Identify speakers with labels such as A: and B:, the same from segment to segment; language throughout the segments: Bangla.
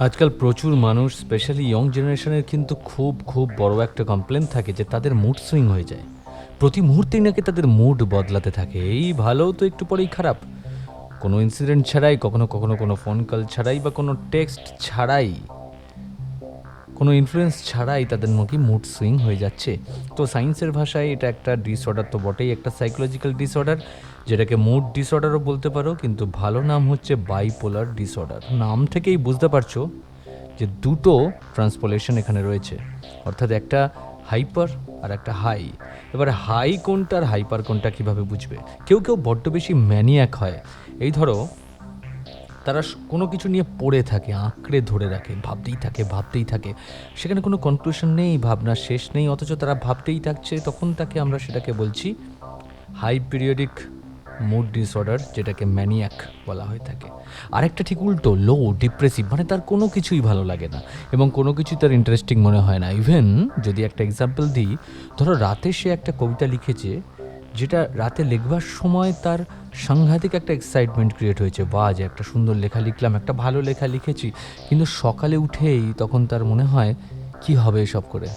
A: আজকাল প্রচুর মানুষ স্পেশালি ইয়ং জেনারেশনের কিন্তু খুব খুব বড় একটা কমপ্লেন থাকে যে তাদের মুড সুইং হয়ে যায়। প্রতি মুহূর্তেই নাকি তাদের মুড বদলাতে থাকে, এই ভালো তো একটু পরেই খারাপ। কোনো ইনসিডেন্ট ছাড়াই, কখনো কখনো কোনো ফোন কল ছাড়াই বা কোনো টেক্সট ছাড়াই, কোনো ইনফ্লুয়েন্স ছাড়াই তাদের নাকি মুড সুইং হয়ে যাচ্ছে। তো সায়েন্সের ভাষায় এটা একটা ডিসঅর্ডার তো বটেই, একটা সাইকোলজিক্যাল ডিসঅর্ডার, যেটাকে মুড ডিসঅর্ডারও বলতে পারো, কিন্তু ভালো নাম হচ্ছে বাইপোলার ডিসঅর্ডার। নাম থেকেই বুঝতে পারছো যে দুটো ট্রান্সপোলেশন এখানে রয়েছে, অর্থাৎ একটা হাইপার আর একটা হাই। এবার হাই কোনটা আর হাইপার কোনটা কীভাবে বুঝবে? কেউ কেউ বড্ড বেশি ম্যানিয়াক হয়। এই ধরো, তারা কোনো কিছু নিয়ে পড়ে থাকে, আঁকড়ে ধরে রাখে, ভাবতেই থাকে, সেখানে কোনো কনক্লুশন নেই, ভাবনার শেষ নেই, অথচ তারা ভাবতেই থাকছে। তখন তাকে আমরা সেটাকে বলছি হাই পিরিয়ডিক মুড ডিসঅর্ডার, যেটাকে ম্যানিয়াক বলা হয়ে থাকে। আরেকটা ঠিক উল্টো, লো ডিপ্রেসিভ, মানে তার কোনো কিছুই ভালো লাগে না এবং কোনো কিছুই তার ইন্টারেস্টিং মনে হয় না। ইভেন যদি একটা এক্সাম্পল দিই, ধরো রাতে সে একটা কবিতা লিখেছে, যেটা রাতে লিখবার সময় তার সাংঘাতিক একটা এক্সাইটমেন্ট ক্রিয়েট হয়েছে, বা যে একটা সুন্দর লেখা লিখলাম, একটা ভালো লেখা লিখেছি, কিন্তু সকালে উঠেই তখন তার মনে হয় কি হবে এসব করে,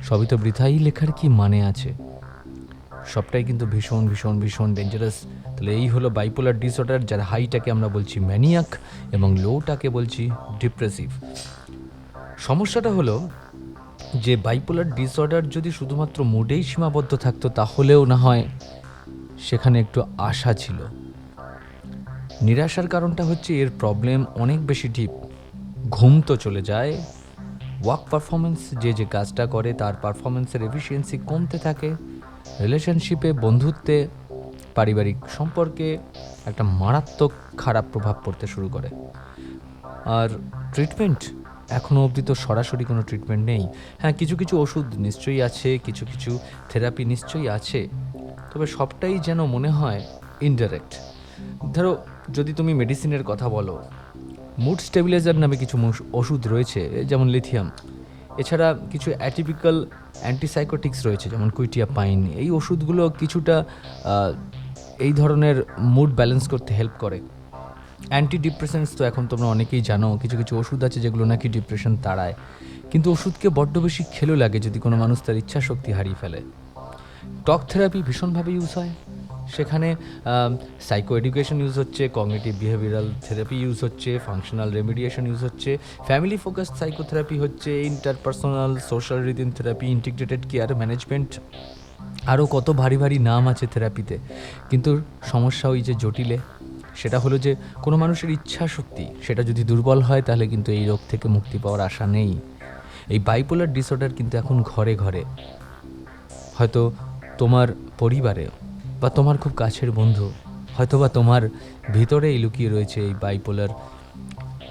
A: সবই তো বৃথাই, লেখার কি মানে আছে? সবটাই কিন্তু ভীষণ ভীষণ ভীষণ ডেঞ্জারাস। তাহলে এই হলো বাইপোলার ডিসঅর্ডার, যার হাইটাকে আমরা বলছি ম্যানিয়াক এবং লোটাকে বলছি ডিপ্রেসিভ। সমস্যাটা হলো যে বাইপোলার ডিসঅর্ডার যদি শুধুমাত্র মুডেই সীমাবদ্ধ থাকতো, তাহলেও না হয় সেখানে একটু আশা ছিল। নিরাশার কারণটা হচ্ছে এর প্রবলেম অনেক বেশি ডিপ। ঘুম তো চলে যায়, ওয়ার্ক পারফরমেন্স, যে কাজটা করে তার পারফরমেন্সের এফিসিয়েন্সি কমতে থাকে, রিলেশনশিপে, বন্ধুত্বে, পারিবারিক সম্পর্কে একটা মারাত্মক খারাপ প্রভাব পড়তে শুরু করে। আর ট্রিটমেন্ট, এখনও অবধি তো সরাসরি কোনো ট্রিটমেন্ট নেই। হ্যাঁ, কিছু কিছু ওষুধ নিশ্চয়ই আছে, কিছু কিছু থেরাপি নিশ্চয়ই আছে, তবে সবটাই যেন মনে হয় ইনডাইরেক্ট। ধরো, যদি তুমি মেডিসিনের কথা বলো, মুড স্টেবিলাইজার নামে কিছু ওষুধ রয়েছে, যেমন লিথিয়াম। এছাড়া কিছু অ্যাটিপিক্যাল অ্যান্টিসাইকোটিক্স রয়েছে, যেমন কুইটিয়াপাইন। এই ওষুধগুলো কিছুটা এই ধরনের মুড ব্যালেন্স করতে হেল্প করে। অ্যান্টি ডিপ্রেশনস তো এখন তোমরা অনেকেই জানো, কিছু কিছু ওষুধ আছে যেগুলো নাকি ডিপ্রেশন তাড়ায়, কিন্তু ওষুধকে বড্ড বেশি খেলো লাগে যদি কোনো মানুষ তার ইচ্ছা শক্তি হারিয়ে ফেলে। টক থেরাপি ভীষণভাবে ইউজ হয়, সেখানে সাইকো এডুকেশন ইউজ হচ্ছে, কগনিটিভ বিহেভিয়ারাল থেরাপি ইউজ হচ্ছে, ফাংশনাল রেমিডিয়েশন ইউজ হচ্ছে, ফ্যামিলি ফোকাসড সাইকোথেরাপি হচ্ছে, interpersonal social rhythm therapy, integrated care management, আরও কত ভারী ভারী নাম আছে থেরাপিতে। কিন্তু সমস্যা ওই যে জটিলে, সেটা হলো যে কোনো মানুষের ইচ্ছা শক্তি সেটা যদি দুর্বল হয়, তাহলে কিন্তু এই রোগ থেকে মুক্তি পাওয়ার আশা নেই। এই বাইপোলার ডিসঅর্ডার কিন্তু এখন ঘরে ঘরে, হয়তো তোমার পরিবারে বা তোমার খুব কাছের বন্ধু, হয়তো বা তোমার ভিতরেই লুকিয়ে রয়েছে এই বাইপোলার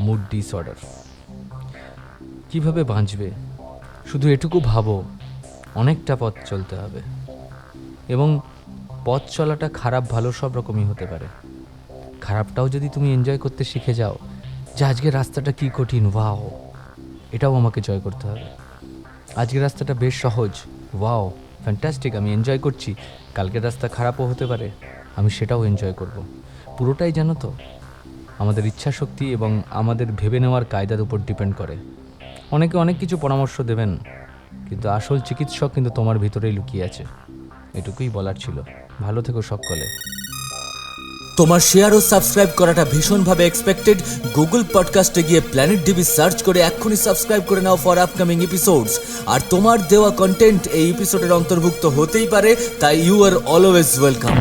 A: মুড ডিসঅর্ডার। কিভাবে বাঁচবে? শুধু এটুকু ভাবো, অনেকটা পথ চলতে হবে, এবং পথ চলাটা খারাপ ভালো সব রকমই হতে পারে। খারাপটাও যদি তুমি এনজয় করতে শিখে যাও, যে আজকের রাস্তাটা কি কঠিন, ওয়াও, এটাও আমাকে জয় করতে হবে। আজকের রাস্তাটা বেশ সহজ, ওয়াও, ফ্যান্টাস্টিক, আমি এনজয় করছি। কালকের রাস্তা খারাপও হতে পারে, আমি সেটাও এনজয় করব। পুরোটাই জানো তো আমাদের ইচ্ছা শক্তি এবং আমাদের ভেবে নেওয়ার কায়দার উপর ডিপেন্ড করে। অনেকে অনেক কিছু পরামর্শ দেবেন, কিন্তু আসল চিকিৎসক কিন্তু তোমার ভিতরেই লুকিয়ে আছে। এটুকুই বলার ছিল। ভালো থেকো সকলে।
B: তোমার শেয়ার ও সাবস্ক্রাইব করাটা ভীষণভাবে এক্সপেক্টেড। গুগল পডকাস্টে গিয়ে প্ল্যানেট ডিবি সার্চ করে এক্ষুনি সাবস্ক্রাইব করে নাও ফর আপকামিং এপিসোডস। আর তোমার দেওয়া কন্টেন্ট এই এপিসোডের অন্তর্ভুক্ত হতেই পারে, তাই ইউ আর অলওয়েজ ওয়েলকাম।